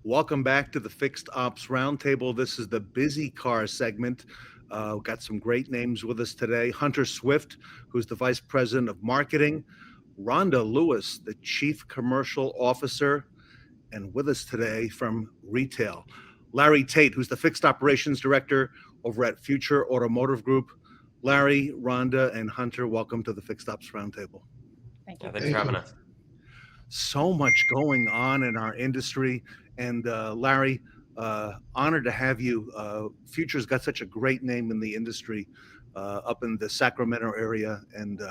Welcome back to the Fixed Ops Roundtable. This is the BizzyCar segment. We've got some great names with us today. Hunter Swift, who's the Vice President of Marketing. Ronda Lewis, the Chief Commercial Officer. And with us today from retail, Larry Tate, who's the Fixed Operations Director over at Future Automotive Group. Larry, Ronda, and Hunter, welcome to the Fixed Ops Roundtable. Thank Yeah, you. thanks for having us. So much going on in our industry. And Larry, honored to have you. Future's got such a great name in the industry up in the Sacramento area. And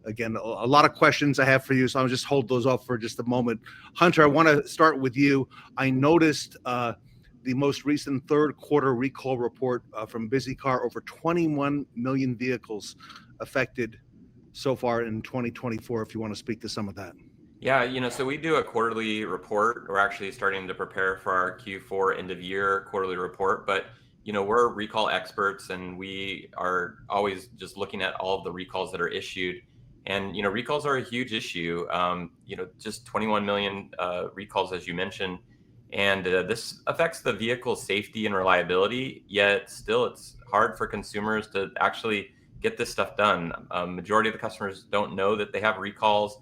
again, a lot of questions I have for you, so I'll just hold those off for just a moment. Hunter, I want to start with you. I noticed the most recent third quarter recall report from BizzyCar, over 21 million vehicles affected so far in 2024, if you want to speak to some of that. Yeah, so we do a quarterly report. We're actually starting to prepare for our Q4 end of year quarterly report, but we're recall experts and we are always just looking at all of the recalls that are issued. And recalls are a huge issue. Just 21 million recalls, as you mentioned, and this affects the vehicle safety and reliability. Yet still, it's hard for consumers to actually get this stuff done. Majority of the customers don't know that they have recalls.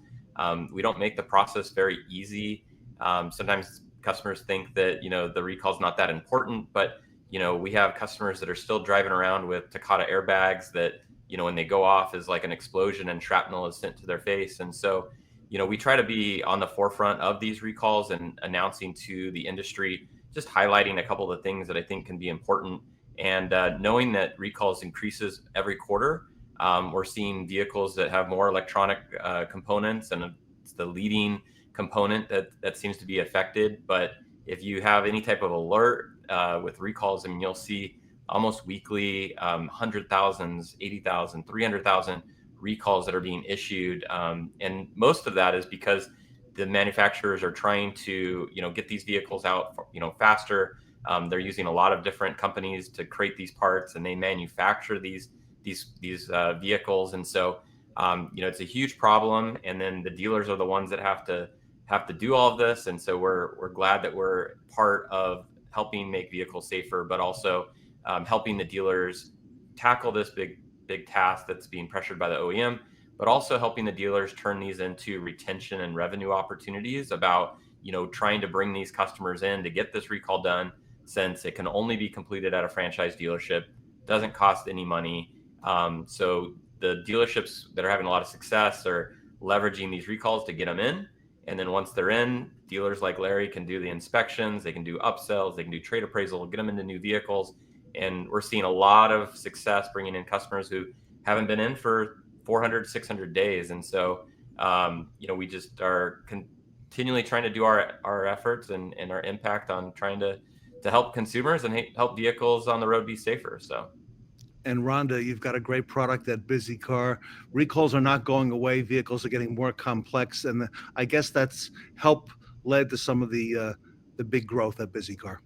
We don't make the process very easy. Sometimes customers think that the recall is not that important, but we have customers that are still driving around with Takata airbags that when they go off is like an explosion and shrapnel is sent to their face. And so we try to be on the forefront of these recalls and announcing to the industry, just highlighting a couple of the things that I think can be important. And knowing that recalls increases every quarter. We're seeing vehicles that have more electronic components, and it's the leading component that seems to be affected. But if you have any type of alert with recalls, I mean, you'll see almost weekly 100,000, 80,000, 300,000 recalls that are being issued. And most of that is because the manufacturers are trying to get these vehicles out faster. They're using a lot of different companies to create these parts, and they manufacture these vehicles. And so it's a huge problem, and then the dealers are the ones that have to do all of this. And so we're glad that we're part of helping make vehicles safer, but also helping the dealers tackle this big task that's being pressured by the OEM, but also helping the dealers turn these into retention and revenue opportunities about trying to bring these customers in to get this recall done, since it can only be completed at a franchise dealership, doesn't cost any money. So the dealerships that are having a lot of success are leveraging these recalls to get them in. And then once they're in, dealers like Larry can do the inspections, they can do upsells, they can do trade appraisal, get them into new vehicles. And we're seeing a lot of success bringing in customers who haven't been in for 400, 600 days. And so, we just are continually trying to do our efforts and our impact on trying to help consumers and help vehicles on the road be safer. So. And Rhonda, you've got a great product at BizzyCar. Recalls are not going away. Vehicles are getting more complex, and I guess that's led to some of the big growth at BizzyCar.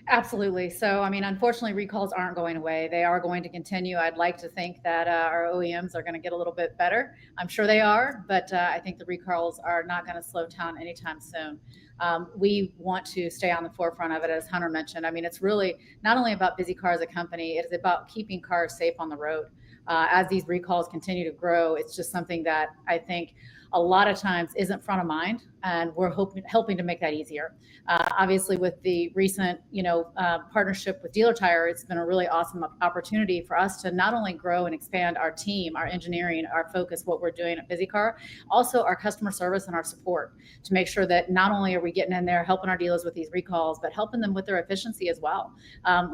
Absolutely. So, I mean, unfortunately, recalls aren't going away. They are going to continue. I'd like to think that our OEMs are going to get a little bit better. I'm sure they are, but I think the recalls are not going to slow down anytime soon. We want to stay on the forefront of it, as Hunter mentioned. I mean, it's really not only about BizzyCar as a company, it is about keeping cars safe on the road. As these recalls continue to grow, it's just something that I think a lot of times isn't front of mind, and we're helping to make that easier. Obviously, with the recent, partnership with Dealer Tire, it's been a really awesome opportunity for us to not only grow and expand our team, our engineering, our focus, what we're doing at BizzyCar, also our customer service and our support, to make sure that not only are we getting in there helping our dealers with these recalls, but helping them with their efficiency as well.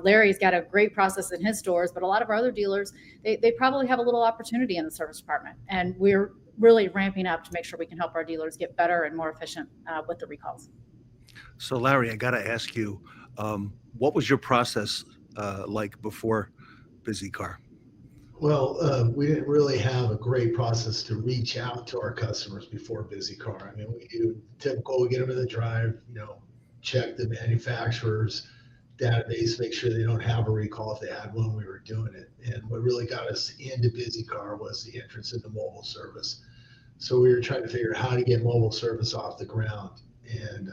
Larry's got a great process in his stores, but a lot of our other dealers, they probably have a little opportunity in the service department, and we're really ramping up to make sure we can help our dealers get better and more efficient with the recalls. So, Larry, I got to ask you, what was your process like before BizzyCar? Well, we didn't really have a great process to reach out to our customers before BizzyCar. I mean, we do typical, we get them in the drive, check the manufacturer's database, make sure they don't have a recall. If they had one, we were doing it. And what really got us into BizzyCar was the entrance into mobile service. So we were trying to figure out how to get mobile service off the ground. And,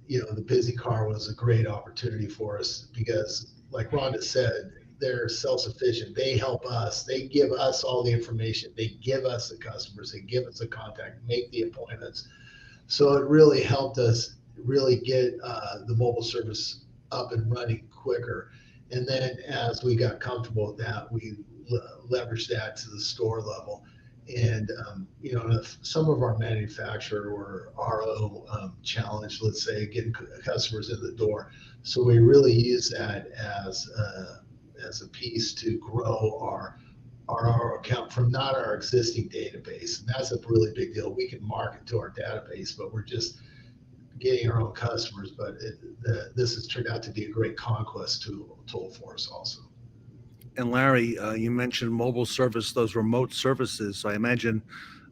the BizzyCar was a great opportunity for us because, like Ronda said, they're self-sufficient. They help us. They give us all the information. They give us the customers. They give us the contact, make the appointments. So it really helped us really get the mobile service up and running quicker. And then as we got comfortable with that, we leveraged that to the store level. And, if some of our manufacturer or RO challenge, let's say, getting customers in the door. So we really use that as a piece to grow our account from not our existing database. And that's a really big deal. We can market to our database, but we're just getting our own customers. But this has turned out to be a great conquest tool for us also. And Larry, you mentioned mobile service, those remote services. So I imagine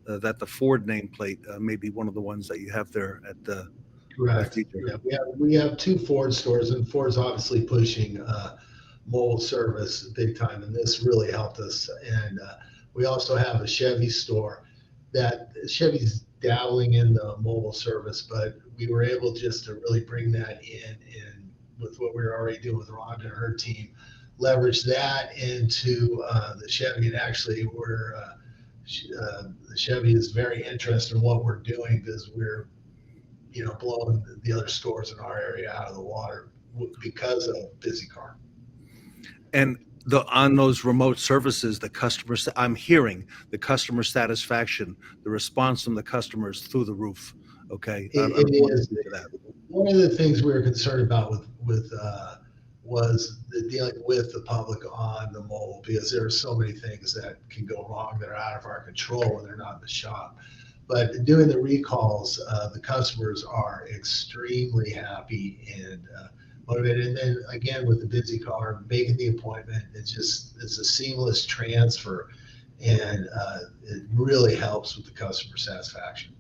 that the Ford nameplate may be one of the ones that you have there at the Correct. Yeah, we have 2 Ford stores, and Ford's obviously pushing mobile service big time, and this really helped us. And we also have a Chevy store that Chevy's dabbling in the mobile service, but we were able just to really bring that in with what we were already doing with Ronda and her team, leverage that into the Chevy. And actually, the Chevy is very interested in what we're doing because we're blowing the other stores in our area out of the water because of BizzyCar. And on those remote services, I'm hearing the customer satisfaction, the response from the customers through the roof. Okay. It is. One of the things we were concerned about was the dealing with the public on the mobile, because there are so many things that can go wrong that are out of our control when they're not in the shop. But doing the recalls, the customers are extremely happy and motivated. And then again, with the BizzyCar, making the appointment, it's a seamless transfer, and it really helps with the customer satisfaction.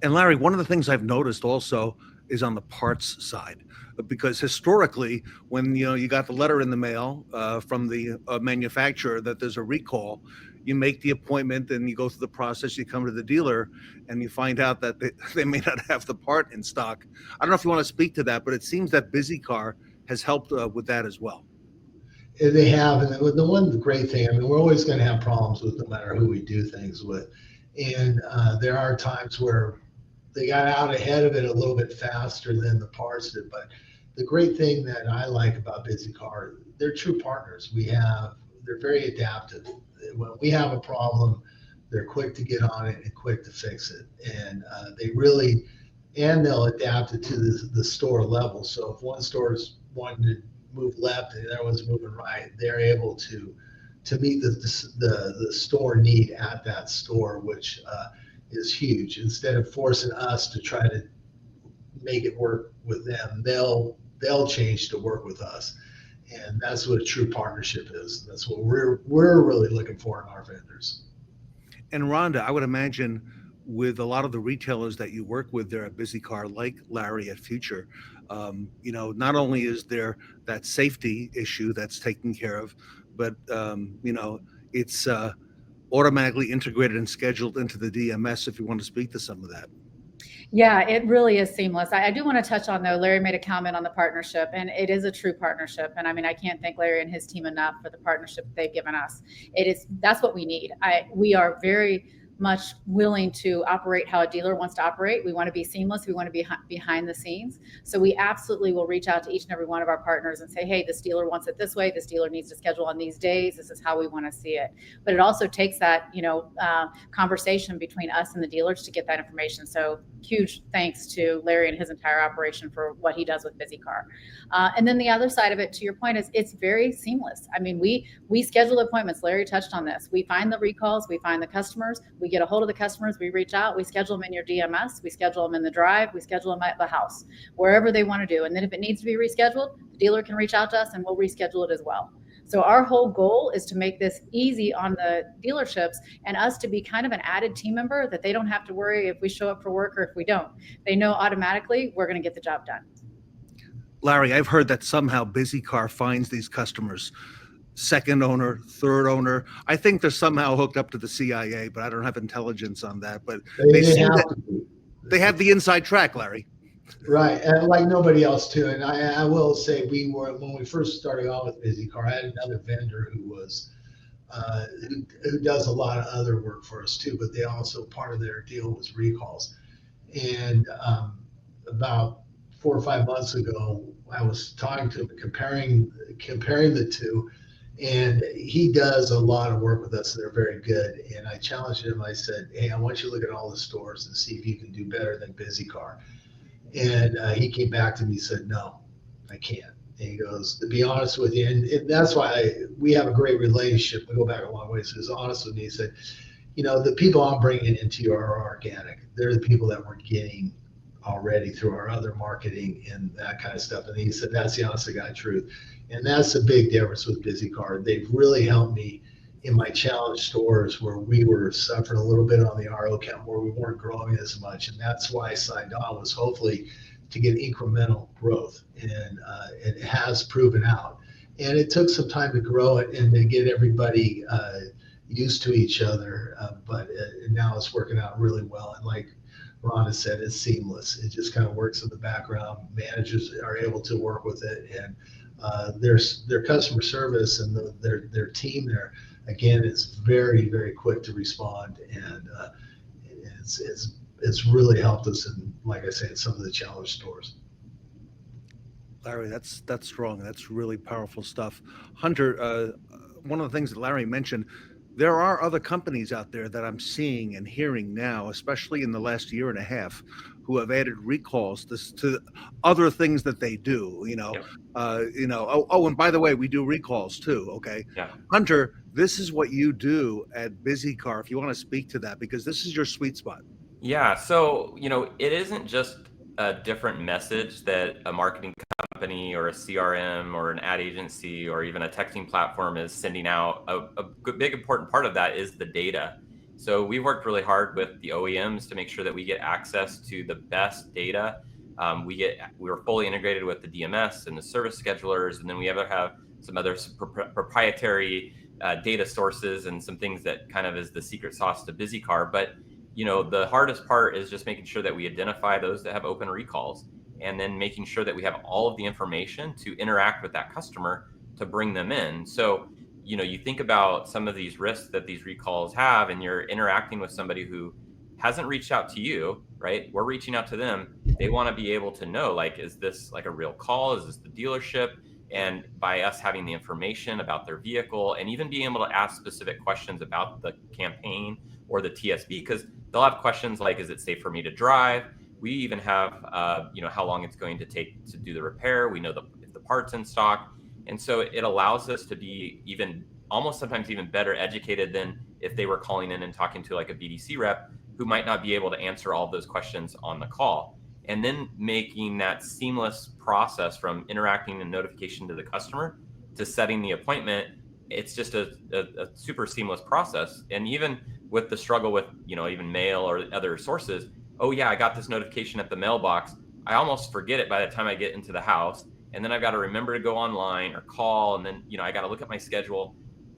And Larry, one of the things I've noticed also is on the parts side, because historically, when you got the letter in the mail from the manufacturer that there's a recall, you make the appointment and you go through the process. You come to the dealer and you find out that they may not have the part in stock. I don't know if you want to speak to that, but it seems that BizzyCar has helped with that as well. They have, and the one great thing, I mean, we're always going to have problems with no matter who we do things with, and there are times where they got out ahead of it a little bit faster than the parts did. But the great thing that I like about BizzyCar, they're true partners. They're very adaptive. When we have a problem, they're quick to get on it and quick to fix it. And they'll adapt it to the store level. So if one store is wanting to move left and the other one's moving right, they're able to meet the store need at that store, which is huge. Instead of forcing us to try to make it work with them, they'll change to work with us. And that's what a true partnership is. That's what we're really looking for in our vendors. And Ronda, I would imagine with a lot of the retailers that you work with there at BizzyCar, like Larry at Future, not only is there that safety issue that's taken care of, but it's automatically integrated and scheduled into the DMS. If you want to speak to some of that. Yeah, it really is seamless. I do want to touch on, though, Larry made a comment on the partnership, and it is a true partnership. And I mean, I can't thank Larry and his team enough for the partnership they've given us. That's what we need. We are very much willing to operate how a dealer wants to operate. We want to be seamless. We want to be behind the scenes. So we absolutely will reach out to each and every one of our partners and say, hey, this dealer wants it this way. This dealer needs to schedule on these days. This is how we want to see it. But it also takes that, conversation between us and the dealers to get that information. So huge thanks to Larry and his entire operation for what he does with BizzyCar. And then the other side of it, to your point, is it's very seamless. I mean, we schedule appointments. Larry touched on this. We find the recalls. We find the customers. We get a hold of the customers. We reach out. We schedule them in your DMS. We schedule them in the drive. We schedule them at the house, wherever they want to do. And then if it needs to be rescheduled, the dealer can reach out to us and we'll reschedule it as well. So our whole goal is to make this easy on the dealerships and us to be kind of an added team member that they don't have to worry if we show up for work or if we don't. They know automatically we're going to get the job done. Larry, I've heard that somehow BizzyCar finds these customers, second owner, third owner. I think they're somehow hooked up to the CIA, but I don't have intelligence on that. But they have the inside track, Larry. Right, and like nobody else too. And I will say, when we first started out with BizzyCar, I had another vendor who does a lot of other work for us too. But they also, part of their deal was recalls. And about 4 or 5 months ago, I was talking to him, comparing the two, and he does a lot of work with us. They're very good. And I challenged him. I said, "Hey, I want you to look at all the stores and see if you can do better than BizzyCar." And he came back to me and said, "No, I can't." And he goes, "To be honest with you," and that's why we have a great relationship. We go back a long way. So he was honest with me. He said, "The people I'm bringing into you are organic. They're the people that we're getting already through our other marketing and that kind of stuff." And he said, "That's the honest to God truth." And that's the big difference with BizzyCar. They've really helped me in my challenge stores where we were suffering a little bit on the RO count, where we weren't growing as much. And that's why I signed on, was hopefully to get incremental growth. And it has proven out. And it took some time to grow it and to get everybody used to each other. But now it's working out really well. And like Ronda said, it's seamless. It just kind of works in the background. Managers are able to work with it, and their customer service and their team there, again, is very, very quick to respond, and it's really helped us in, like I say, in some of the challenge stores. Larry, that's strong. That's really powerful stuff. Hunter, one of the things that Larry mentioned, there are other companies out there that I'm seeing and hearing now, especially in the last year and a half, who have added recalls to other things that they do. Yep. Oh, and by the way, we do recalls too. Okay, Yeah. Hunter, this is what you do at BizzyCar. If you want to speak to that, because this is your sweet spot. Yeah. So, it isn't just a different message that a marketing company or a CRM or an ad agency or even a texting platform is sending out. A big important part of that is the data. So we worked really hard with the OEMs to make sure that we get access to the best data. We were fully integrated with the DMS and the service schedulers, and then we have some other proprietary data sources and some things that kind of is the secret sauce to BizzyCar. But the hardest part is just making sure that we identify those that have open recalls, and then making sure that we have all of the information to interact with that customer to bring them in. So, you think about some of these risks that these recalls have, and you're interacting with somebody who hasn't reached out to you, right? We're reaching out to them. They want to be able to know, like, is this like a real call? Is this the dealership? And by us having the information about their vehicle, and even being able to ask specific questions about the campaign or the TSB, because they'll have questions like, is it safe for me to drive? We even have, how long it's going to take to do the repair. We know if the part's in stock. And so it allows us to be almost sometimes even better educated than if they were calling in and talking to like a BDC rep who might not be able to answer all of those questions on the call. And then making that seamless process from interacting and notification to the customer to setting the appointment, it's just a super seamless process. And even with the struggle with, even mail or other sources, oh yeah, I got this notification at the mailbox. I almost forget it by the time I get into the house. And then I've got to remember to go online or call. And then, I got to look at my schedule.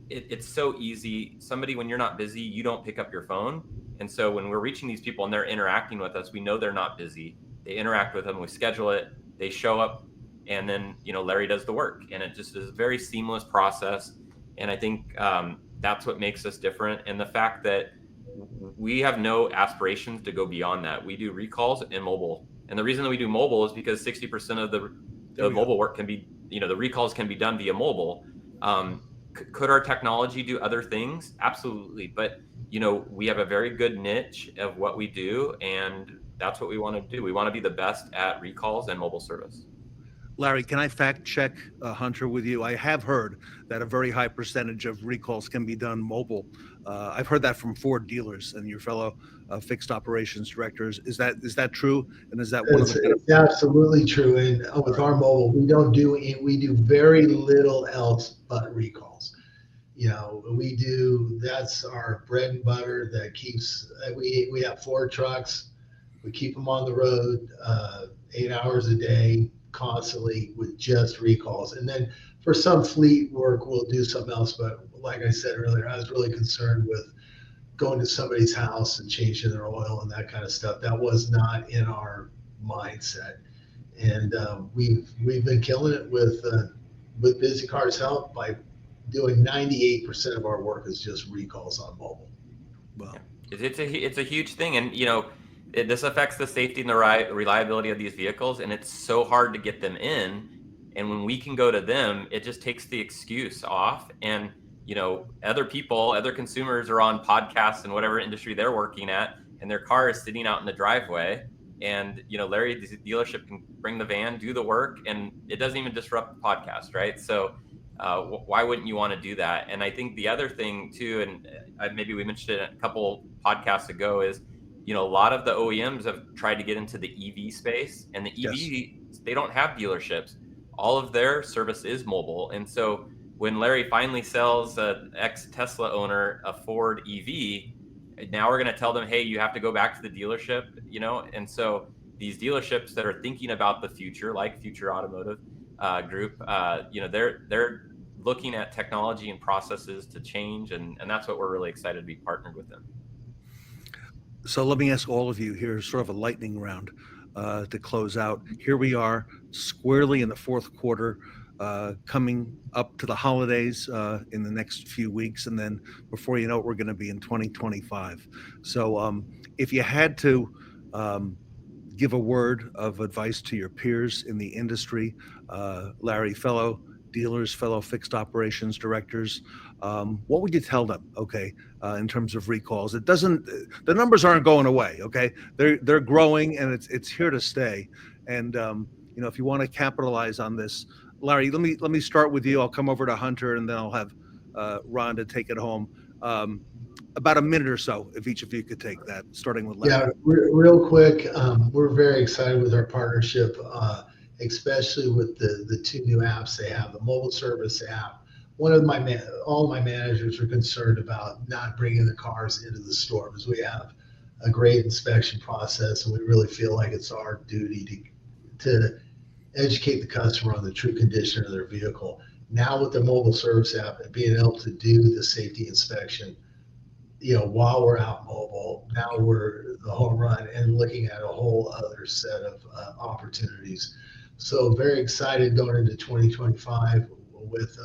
It's so easy. Somebody, when you're not busy, you don't pick up your phone. And so when we're reaching these people and they're interacting with us, we know they're not busy. They interact with them, we schedule it, they show up, and then, Larry does the work. And it just is a very seamless process. And I think that's what makes us different. And the fact that we have no aspirations to go beyond that. We do recalls and mobile. And the reason that we do mobile is because 60% of the mobile work can be, the recalls can be done via mobile. Could our technology do other things? Absolutely. But, we have a very good niche of what we do, and that's what we want to do. We want to be the best at recalls and mobile service. Larry, can I fact check Hunter with you? I have heard that a very high percentage of recalls can be done mobile. I've heard that from Ford dealers and your fellow fixed operations directors. Is that true? And is that one of the? It's absolutely true. And with our mobile, we do very little else but recalls. That's our bread and butter that keeps. We have 4 trucks. We keep them on the road 8 hours a day, constantly, with just recalls. And then for some fleet work, we'll do something else. But like I said earlier, I was really concerned with going to somebody's house and changing their oil and that kind of stuff. That was not in our mindset. And we've been killing it with BizzyCar's help by doing 98% of our work is just recalls on mobile. Well, It's a huge thing, and this affects the safety and the reliability of these vehicles, and it's so hard to get them in. And when we can go to them, it just takes the excuse off. And other consumers are on podcasts and whatever industry they're working at, and their car is sitting out in the driveway. And Larry, the dealership can bring the van, do the work, and it doesn't even disrupt the podcast, right? So why wouldn't you want to do that? And I think the other thing too, and maybe we mentioned it a couple podcasts ago, is a lot of the OEMs have tried to get into the EV space, and the EV, they don't have dealerships. All of their service is mobile. And so when Larry finally sells an ex-Tesla owner a Ford EV, now we're going to tell them, hey, you have to go back to the dealership, and so these dealerships that are thinking about the future, like Future Automotive Group, they're looking at technology and processes to change, and that's what we're really excited to be partnered with them. So let me ask all of you here, sort of a lightning round to close out. Here we are, squarely in the fourth quarter, coming up to the holidays in the next few weeks, and then before you know it, we're going to be in 2025. So if you had to give a word of advice to your peers in the industry, Larry, fellow dealers, fellow fixed operations directors, what would you tell them? Okay, in terms of recalls, the numbers aren't going away. Okay, they're growing, and it's here to stay. And if you want to capitalize on this, Larry, let me start with you. I'll come over to Hunter, and then I'll have Ronda take it home. About a minute or so, if each of you could take that, starting with Larry. Yeah, real quick, we're very excited with our partnership, especially with the two new apps they have, the mobile service app. All my managers are concerned about not bringing the cars into the store, because we have a great inspection process, and we really feel like it's our duty to educate the customer on the true condition of their vehicle. Now with the mobile service app and being able to do the safety inspection, while we're out mobile, now we're the home run and looking at a whole other set of opportunities. So very excited going into 2025 with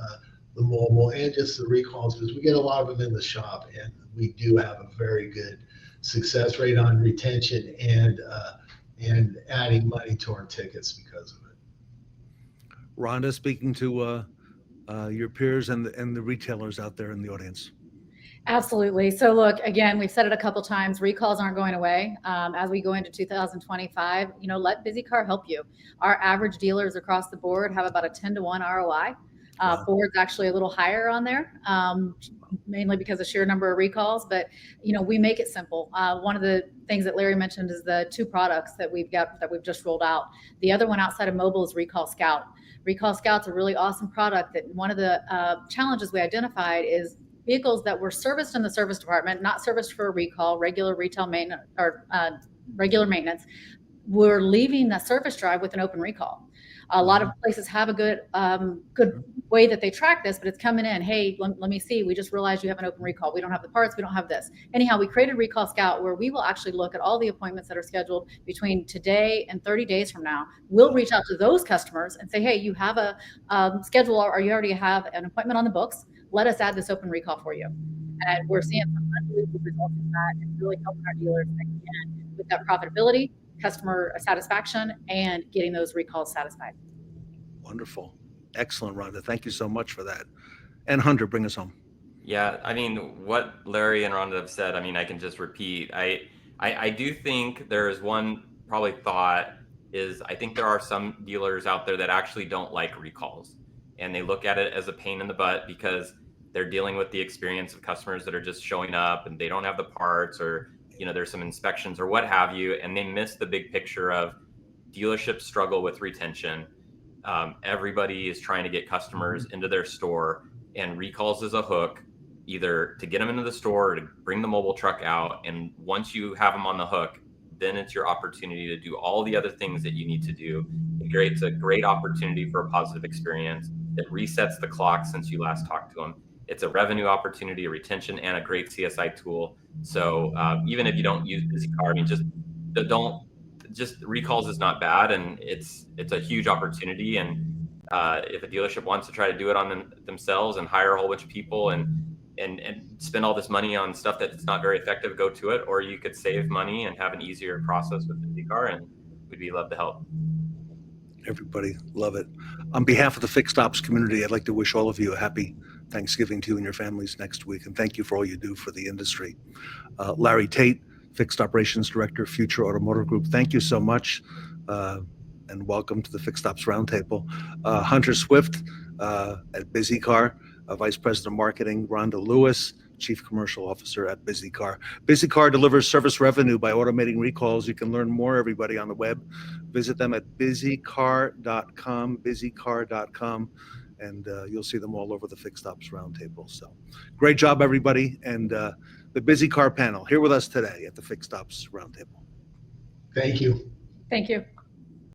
the mobile and just the recalls, because we get a lot of them in the shop, and we do have a very good success rate on retention and adding money to our tickets because of it. Ronda, speaking to your peers and the retailers out there in the audience. Absolutely. So look, again, we've said it a couple times, recalls aren't going away. As we go into 2025, let BizzyCar help you. Our average dealers across the board have about a 10-to-1 ROI. Wow. Ford's actually a little higher on there, mainly because of sheer number of recalls, but we make it simple. One of the things that Larry mentioned is the two products that we've just rolled out. The other one outside of mobile is Recall Scout. Recall Scout's a really awesome product that one of the challenges we identified is vehicles that were serviced in the service department, not serviced for a recall, regular retail maintenance or regular maintenance, were leaving the service drive with an open recall. A lot of places have a good way that they track this, but it's coming in, hey, let me see, we just realized you have an open recall. We don't have the parts, we don't have this. Anyhow, we created Recall Scout, where we will actually look at all the appointments that are scheduled between today and 30 days from now. We'll reach out to those customers and say, hey, you have a schedule, or you already have an appointment on the books. Let us add this open recall for you. And we're seeing some unbelievable results from that, and really helping our dealers again with that profitability, customer satisfaction, and getting those recalls satisfied. Wonderful. Excellent, Ronda. Thank you so much for that. And Hunter, bring us home. Yeah, what Larry and Ronda have said, I can just repeat. I do think there is one probably thought is, I think there are some dealers out there that actually don't like recalls, and they look at it as a pain in the butt because they're dealing with the experience of customers that are just showing up and they don't have the parts, or there's some inspections or what have you, and they miss the big picture of dealerships struggle with retention. Everybody is trying to get customers into their store, and recalls is a hook, either to get them into the store or to bring the mobile truck out. And once you have them on the hook, then it's your opportunity to do all the other things that you need to do. It creates a great opportunity for a positive experience. It resets the clock since you last talked to them. It's a revenue opportunity, a retention, and a great CSI tool. So even if you don't use BizzyCar, just don't just recalls is not bad, and it's a huge opportunity. And if a dealership wants to try to do it on themselves and hire a whole bunch of people and spend all this money on stuff that's not very effective, go to it. Or you could save money and have an easier process with BizzyCar, and we'd love to help. Everybody, love it. On behalf of the Fixed Ops community, I'd like to wish all of you a happy Thanksgiving to you and your families next week, and thank you for all you do for the industry. Larry Tate, Fixed Operations Director, Future Automotive Group, thank you so much, and welcome to the Fixed Ops Roundtable. Hunter Swift at BizzyCar, Vice President of Marketing, Ronda Lewis, Chief Commercial Officer at BizzyCar. BizzyCar delivers service revenue by automating recalls. You can learn more, everybody, on the web. Visit them at BizzyCar.com, BizzyCar.com, and you'll see them all over the Fixed Ops Roundtable. So great job, everybody. And the BizzyCar panel here with us today at the Fixed Ops Roundtable. Thank you. Thank you.